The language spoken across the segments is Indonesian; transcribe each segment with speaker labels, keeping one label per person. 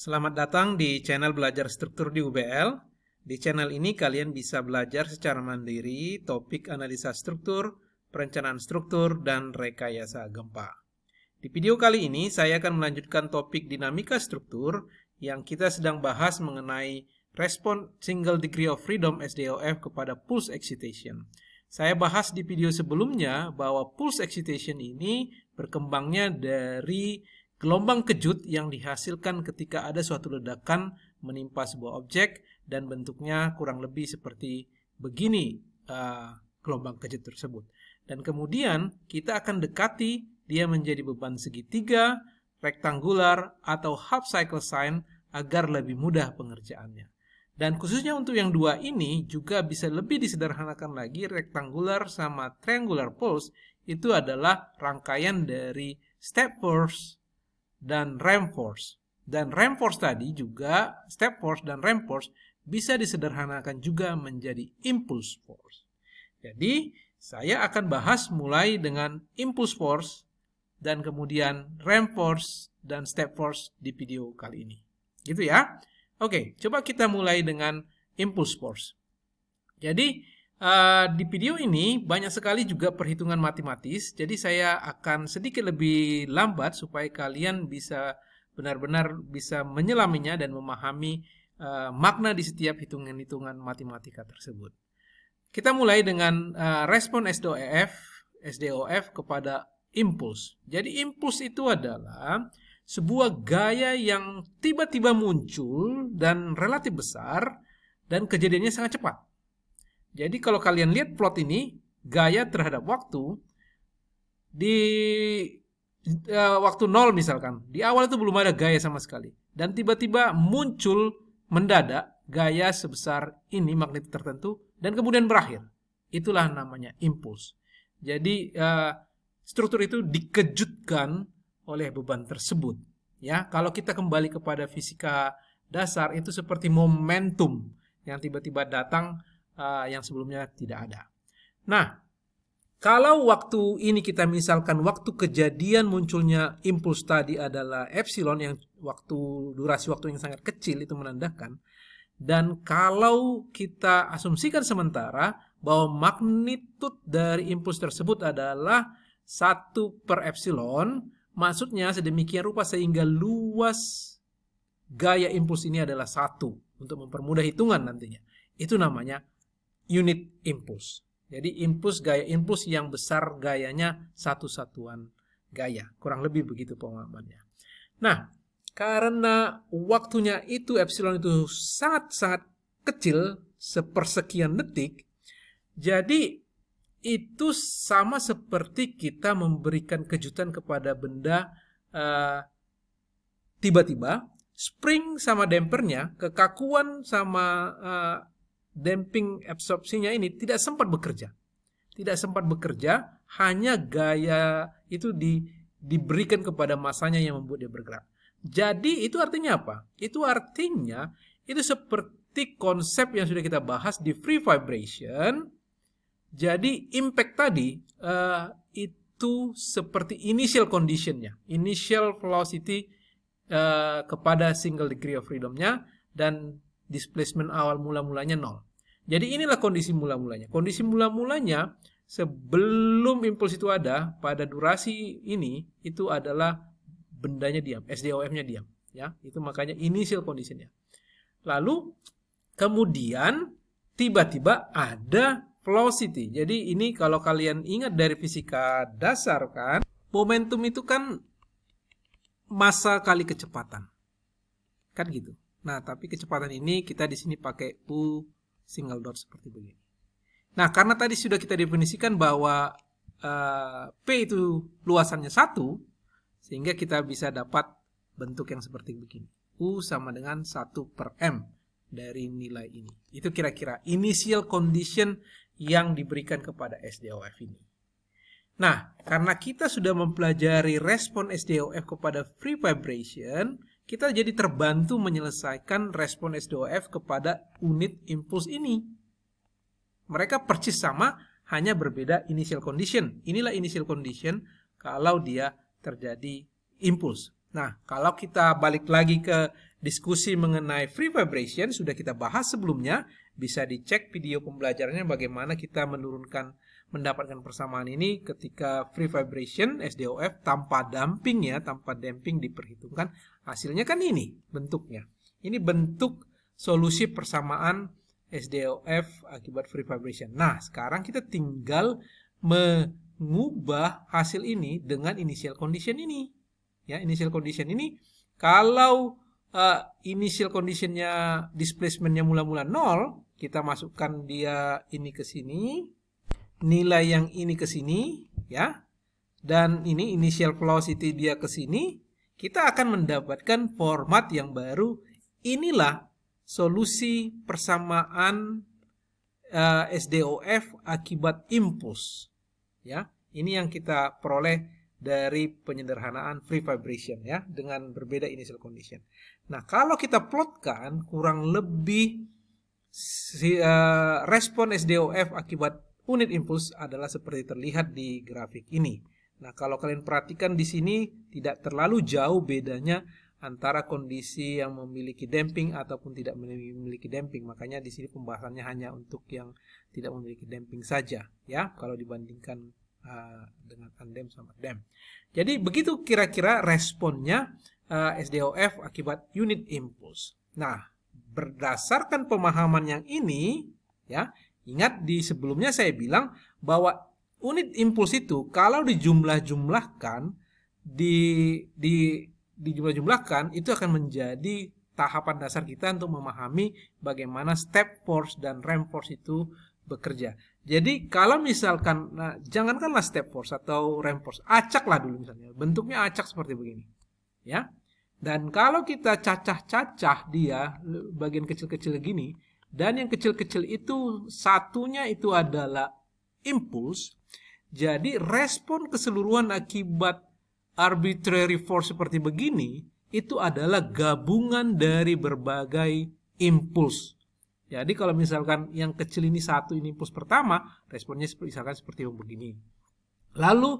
Speaker 1: Selamat datang di channel Belajar Struktur di UBL. Di channel ini kalian bisa belajar secara mandiri topik analisa struktur, perencanaan struktur, dan rekayasa gempa. Di video kali ini saya akan melanjutkan topik dinamika struktur yang kita sedang bahas mengenai respon single degree of freedom SDOF kepada pulse excitation. Saya bahas di video sebelumnya bahwa pulse excitation ini berkembangnya dari gelombang kejut yang dihasilkan ketika ada suatu ledakan menimpa sebuah objek dan bentuknya kurang lebih seperti begini gelombang kejut tersebut. Dan kemudian kita akan dekati dia menjadi beban segitiga, rektangular, atau half cycle sign agar lebih mudah pengerjaannya. Dan khususnya untuk yang dua ini juga bisa lebih disederhanakan lagi. Rectangular sama triangular pulse itu adalah rangkaian dari step force dan ramp force. Dan ramp force tadi juga, step force dan ramp force bisa disederhanakan juga menjadi impulse force. Jadi saya akan bahas mulai dengan impulse force dan kemudian ramp force dan step force di video kali ini. Gitu ya. Oke, coba kita mulai dengan impulse force. Jadi di video ini banyak sekali juga perhitungan matematis. Jadi saya akan sedikit lebih lambat supaya kalian bisa benar-benar bisa menyelaminya dan memahami makna di setiap hitungan-hitungan matematika tersebut. Kita mulai dengan respon SDOF kepada impuls. Jadi impuls itu adalah sebuah gaya yang tiba-tiba muncul dan relatif besar dan kejadiannya sangat cepat. Jadi kalau kalian lihat plot ini, gaya terhadap waktu di waktu 0 misalkan. Di awal itu belum ada gaya sama sekali. Dan tiba-tiba muncul mendadak gaya sebesar ini, magnitud tertentu, dan kemudian berakhir. Itulah namanya impuls. Jadi struktur itu dikejutkan oleh beban tersebut. Ya, kalau kita kembali kepada fisika dasar itu seperti momentum yang tiba-tiba datang yang sebelumnya tidak ada. Nah, kalau waktu ini kita misalkan waktu kejadian munculnya impuls tadi adalah epsilon yang durasi waktu yang sangat kecil itu menandakan, dan kalau kita asumsikan sementara bahwa magnitud dari impuls tersebut adalah 1 per epsilon, maksudnya sedemikian rupa sehingga luas gaya impuls ini adalah 1 untuk mempermudah hitungan nantinya. Itu namanya unit impuls. Jadi gaya impuls yang besar gayanya satu satuan gaya. Kurang lebih begitu pemahamannya. Nah, karena waktunya itu epsilon itu sangat-sangat kecil, sepersekian detik, jadi itu sama seperti kita memberikan kejutan kepada benda tiba-tiba, spring sama dampernya, kekakuan sama damping absorpsinya ini tidak sempat bekerja. Tidak sempat bekerja, hanya gaya itu diberikan kepada masanya yang membuat dia bergerak. Jadi itu artinya apa? Itu artinya itu seperti konsep yang sudah kita bahas di free vibration. Jadi impact tadi itu seperti initial conditionnya, initial velocity kepada single degree of freedomnya, dan displacement awal mula-mulanya 0. Jadi inilah kondisi mula-mulanya. Kondisi mula-mulanya sebelum impuls itu ada pada durasi ini itu adalah bendanya diam, SDOF-nya diam, ya. Itu makanya initial condition-nya. Lalu kemudian tiba-tiba ada velocity. Jadi ini kalau kalian ingat dari fisika dasar kan, momentum itu kan massa kali kecepatan. Kan gitu. Nah, tapi kecepatan ini kita di sini pakai U single dot seperti begini. Nah, karena tadi sudah kita definisikan bahwa P itu luasannya 1, sehingga kita bisa dapat bentuk yang seperti begini. U sama dengan 1 per M dari nilai ini. Itu kira-kira initial condition yang diberikan kepada SDOF ini. Nah, karena kita sudah mempelajari respon SDOF kepada free vibration, kita jadi terbantu menyelesaikan respon SDOF kepada unit impuls ini. Mereka persis sama, hanya berbeda initial condition. Inilah initial condition kalau dia terjadi impuls. Nah, kalau kita balik lagi ke diskusi mengenai free vibration, sudah kita bahas sebelumnya, bisa dicek video pembelajarannya bagaimana kita mendapatkan persamaan ini ketika free vibration SDOF tanpa damping ya, tanpa damping diperhitungkan. Hasilnya kan ini bentuknya. Ini bentuk solusi persamaan SDOF akibat free vibration. Nah, sekarang kita tinggal mengubah hasil ini dengan initial condition ini. Ya, initial condition ini kalau initial conditionnya displacementnya mula-mula 0, kita masukkan dia ini ke sini, nilai yang ini ke sini, ya, dan ini initial velocity dia ke sini, kita akan mendapatkan format yang baru. Inilah solusi persamaan SDOF akibat impuls. Ya, ini yang kita peroleh dari penyederhanaan free vibration ya, dengan berbeda initial condition. Nah, kalau kita plotkan kurang lebih respon SDOF akibat unit impuls adalah seperti terlihat di grafik ini. Nah, kalau kalian perhatikan di sini tidak terlalu jauh bedanya antara kondisi yang memiliki damping ataupun tidak memiliki damping. Makanya di sini pembahasannya hanya untuk yang tidak memiliki damping saja ya, kalau dibandingkan dengan undamp sama damp. Jadi begitu kira-kira responnya SDOF akibat unit impuls. Nah, berdasarkan pemahaman yang ini ya, ingat di sebelumnya saya bilang bahwa unit impuls itu kalau dijumlah-jumlahkan dijumlah-jumlahkan itu akan menjadi tahapan dasar kita untuk memahami bagaimana step force dan ramp force itu bekerja. Jadi kalau misalkan, nah, jangankanlah step force atau ramp force, acaklah dulu misalnya, bentuknya acak seperti begini, ya. Dan kalau kita cacah-cacah dia bagian kecil-kecil gini, dan yang kecil-kecil itu satunya itu adalah impuls, jadi respon keseluruhan akibat arbitrary force seperti begini itu adalah gabungan dari berbagai impuls. Jadi kalau misalkan yang kecil ini satu, ini impuls pertama, responnya misalkan seperti begini. Lalu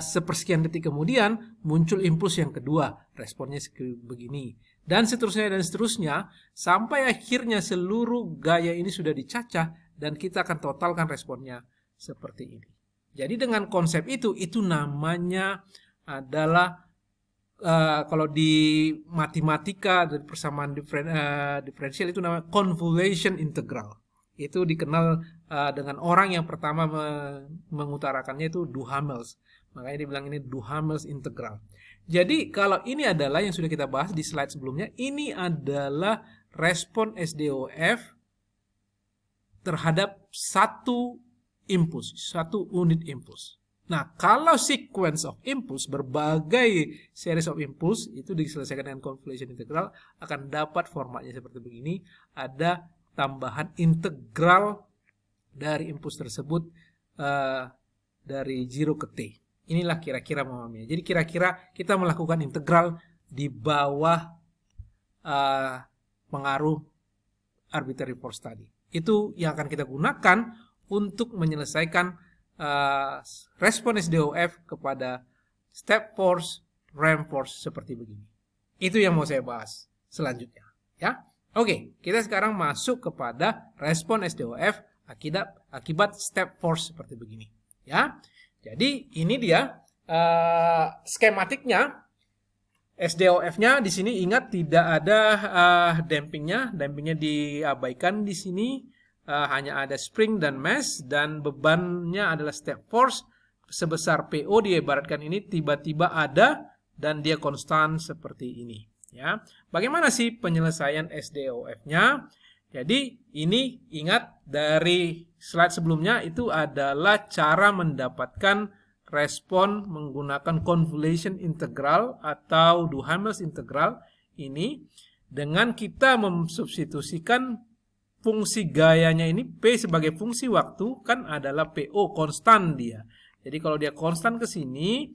Speaker 1: sepersekian detik kemudian muncul impuls yang kedua, responnya begini. Dan seterusnya, sampai akhirnya seluruh gaya ini sudah dicacah dan kita akan totalkan responnya seperti ini. Jadi dengan konsep itu namanya adalah kalau di matematika dari persamaan diferensial itu namanya convolution integral. Itu dikenal dengan orang yang pertama mengutarakannya itu Duhamel. Makanya dibilang ini Duhamel integral. Jadi kalau ini adalah yang sudah kita bahas di slide sebelumnya, ini adalah respon SDOF terhadap satu impuls, satu unit impuls. Nah, kalau sequence of impulse, berbagai series of impulse itu diselesaikan dengan convolution integral, akan dapat formatnya seperti begini. Ada tambahan integral dari impuls tersebut dari 0 ke T. Inilah kira-kira memahaminya. Jadi kira-kira kita melakukan integral di bawah pengaruh arbitrary force tadi. Itu yang akan kita gunakan untuk menyelesaikan respon SDOF kepada step force, ramp force seperti begini. Itu yang mau saya bahas selanjutnya, ya. Oke, kita sekarang masuk kepada respon SDOF akibat step force seperti begini, ya. Jadi ini dia skematiknya. SDOF-nya di sini ingat tidak ada dampingnya diabaikan di sini. Hanya ada spring dan mass, dan bebannya adalah step force sebesar PO diibaratkan ini tiba-tiba ada dan dia konstan seperti ini ya. Bagaimana sih penyelesaian SDOF-nya? Jadi ini ingat dari slide sebelumnya itu adalah cara mendapatkan respon menggunakan convolution integral atau Duhamel's integral ini dengan kita memsubstitusikan fungsi gayanya ini P sebagai fungsi waktu kan adalah PO konstan dia. Jadi kalau dia konstan ke sini,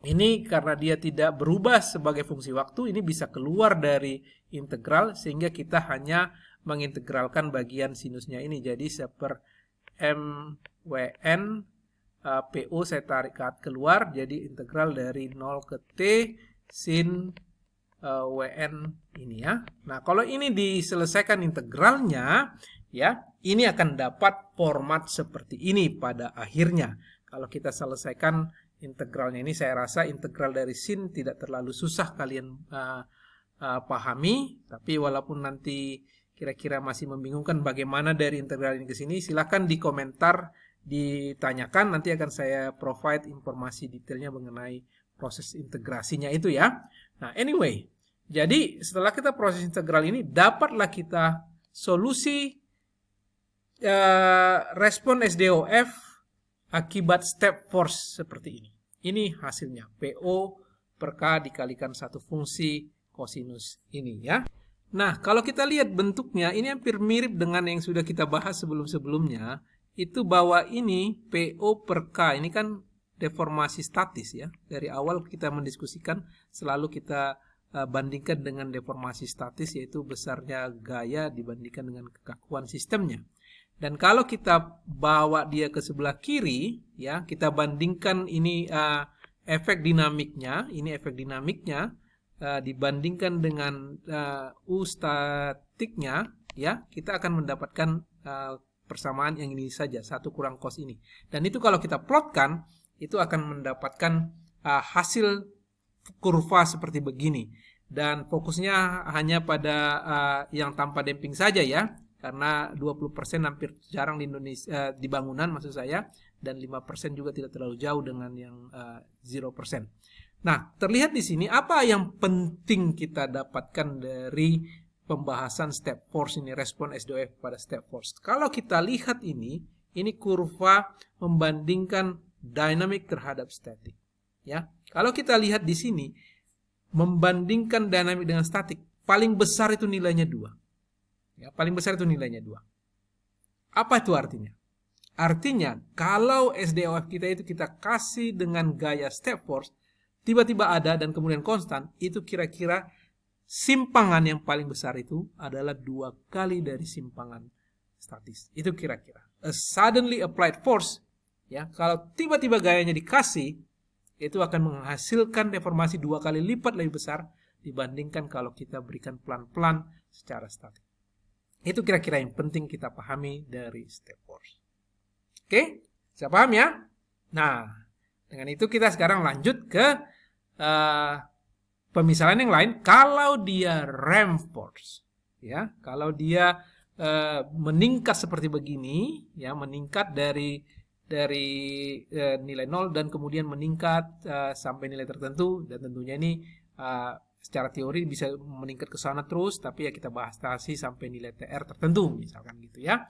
Speaker 1: ini karena dia tidak berubah sebagai fungsi waktu, ini bisa keluar dari integral sehingga kita hanya mengintegralkan bagian sinusnya ini. Jadi seper MWN PO saya tarik keluar jadi integral dari 0 ke T sin WN ini ya. Nah, kalau ini diselesaikan integralnya, ya, ini akan dapat format seperti ini pada akhirnya. Kalau kita selesaikan integralnya ini, saya rasa integral dari sin tidak terlalu susah kalian pahami. Tapi walaupun nanti kira-kira masih membingungkan bagaimana dari integral ini ke sini, silahkan di komentar ditanyakan. Nanti akan saya provide informasi detailnya mengenai proses integrasinya itu ya. Nah, anyway, jadi setelah kita proses integral ini, dapatlah kita solusi respon SDOF akibat step force seperti ini. Ini hasilnya, PO per K dikalikan satu fungsi kosinus ini ya. Nah, kalau kita lihat bentuknya, ini hampir mirip dengan yang sudah kita bahas sebelum-sebelumnya. Itu bahwa ini PO per K, ini kan deformasi statis ya. Dari awal kita mendiskusikan selalu kita bandingkan dengan deformasi statis, yaitu besarnya gaya dibandingkan dengan kekakuan sistemnya. Dan kalau kita bawa dia ke sebelah kiri ya, kita bandingkan ini efek dinamiknya, dibandingkan dengan U statiknya ya, kita akan mendapatkan persamaan yang ini saja, 1 kurang cos ini. Dan itu kalau kita plotkan, itu akan mendapatkan hasil kurva seperti begini. Dan fokusnya hanya pada yang tanpa damping saja ya, karena 20% hampir jarang di Indonesia, di bangunan maksud saya, dan 5% juga tidak terlalu jauh dengan yang 0%. Nah, terlihat di sini apa yang penting kita dapatkan dari pembahasan step force ini, respon SDOF pada step force. Kalau kita lihat ini kurva membandingkan dynamic terhadap statik. Ya, kalau kita lihat di sini membandingkan dynamic dengan statik, paling besar itu nilainya 2. Ya, paling besar itu nilainya 2. Apa itu artinya? Artinya kalau SDOF kita itu kita kasih dengan gaya step force, tiba-tiba ada dan kemudian konstan, itu kira-kira simpangan yang paling besar itu adalah 2 kali dari simpangan statis. Itu kira-kira. A suddenly applied force, ya, kalau tiba-tiba gayanya dikasih, itu akan menghasilkan deformasi 2 kali lipat lebih besar dibandingkan kalau kita berikan pelan-pelan secara statik. Itu kira-kira yang penting kita pahami dari step force. Oke, bisa paham ya? Nah, dengan itu kita sekarang lanjut ke pemisalan yang lain. Kalau dia ramp force, ya, kalau dia meningkat seperti begini, ya, meningkat dari nilai 0 dan kemudian meningkat sampai nilai tertentu, dan tentunya ini secara teori bisa meningkat ke sana terus, tapi ya kita bahas sampai nilai TR tertentu misalkan gitu ya.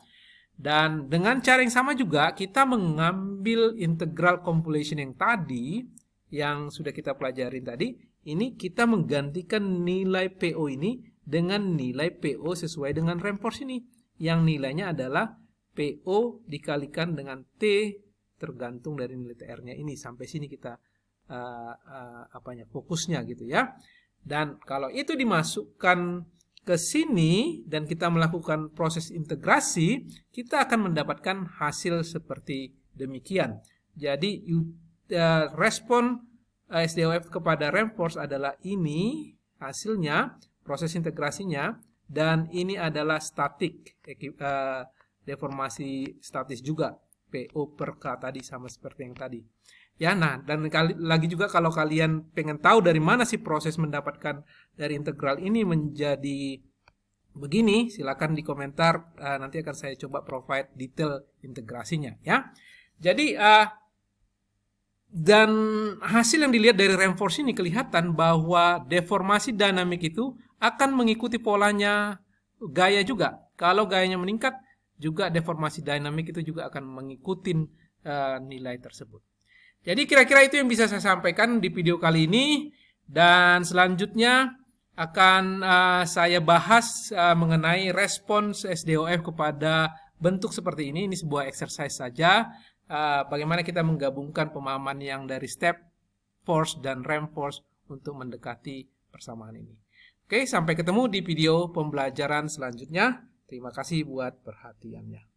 Speaker 1: Dan dengan cara yang sama juga kita mengambil integral convolution yang tadi yang sudah kita pelajarin tadi, ini kita menggantikan nilai PO ini dengan nilai PO sesuai dengan ramp force ini, yang nilainya adalah PO dikalikan dengan T tergantung dari nilai TR-nya ini. Sampai sini kita fokusnya gitu ya. Dan kalau itu dimasukkan ke sini dan kita melakukan proses integrasi, kita akan mendapatkan hasil seperti demikian. Jadi respon SDOF kepada ramp force adalah ini hasilnya, proses integrasinya, dan ini adalah statik, deformasi statis juga, PO per K tadi sama seperti yang tadi. Ya, nah, dan lagi juga kalau kalian pengen tahu dari mana sih proses mendapatkan dari integral ini menjadi begini, silakan di komentar, nanti akan saya coba provide detail integrasinya ya. Jadi dan hasil yang dilihat dari ramp force ini kelihatan bahwa deformasi dinamik itu akan mengikuti polanya gaya juga. Kalau gayanya meningkat, juga deformasi dinamik itu juga akan mengikuti nilai tersebut. Jadi kira-kira itu yang bisa saya sampaikan di video kali ini, dan selanjutnya akan saya bahas mengenai respons SDOF kepada bentuk seperti ini. Ini sebuah exercise saja, bagaimana kita menggabungkan pemahaman yang dari step force dan ramp force untuk mendekati persamaan ini. Oke, sampai ketemu di video pembelajaran selanjutnya. Terima kasih buat perhatiannya.